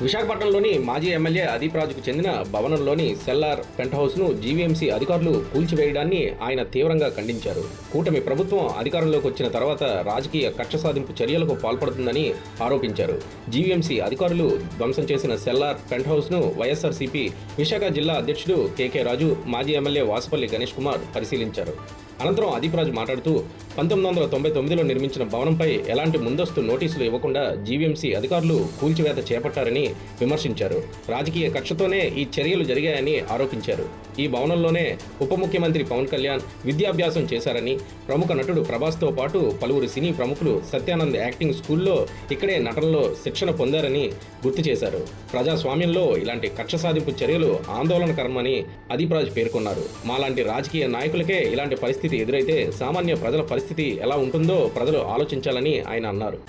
విశాఖపట్నంలోని మాజీ ఎమ్మెల్యే అదీప్ రాజుకు చెందిన భవనంలోని సెల్లార్ పెంట్ హౌస్ను జీవీఎంసీ అధికారులు కూల్చివేయడాన్ని ఆయన తీవ్రంగా ఖండించారు. కూటమి ప్రభుత్వం అధికారంలోకి వచ్చిన తర్వాత రాజకీయ కక్ష సాధింపు చర్యలకు పాల్పడుతుందని ఆరోపించారు. జీవీఎంసీ అధికారులు ధ్వంసం చేసిన సెల్లార్ పెంట్ హౌస్ను వైఎస్ఆర్సీపీ విశాఖ జిల్లా అధ్యక్షుడు కేకే రాజు, మాజీ ఎమ్మెల్యే వాసుపల్లి గణేష్ కుమార్ పరిశీలించారు. అనంతరం అదీప్ రాజు మాట్లాడుతూ 1999లో నిర్మించిన భవనంపై ఎలాంటి ముందస్తు నోటీసులు ఇవ్వకుండా జీవీఎంసీ అధికారులు కూల్చివేత చేపట్టారని విమర్శించారు. రాజకీయ కక్షతోనే ఈ చర్యలు జరిగాయని ఆరోపించారు. ఈ భవనంలోనే ఉప ముఖ్యమంత్రి పవన్ కళ్యాణ్ విద్యాభ్యాసం చేశారని, ప్రముఖ నటుడు ప్రభాస్తో పాటు పలువురు సినీ ప్రముఖులు సత్యానంద్ యాక్టింగ్ స్కూల్లో ఇక్కడే నటనలో శిక్షణ పొందారని గుర్తు చేశారు. ప్రజాస్వామ్యంలో ఇలాంటి కక్ష సాధింపు చర్యలు ఆందోళనకరమని అదీప్ రాజు పేర్కొన్నారు. మాలాంటి రాజకీయ నాయకులకే ఇలాంటి పరిస్థితి ఎదురైతే సామాన్య ప్రజల పరిస్థితి ఎలా ఉంటుందో ప్రజలు ఆలోచించాలని ఆయన అన్నారు.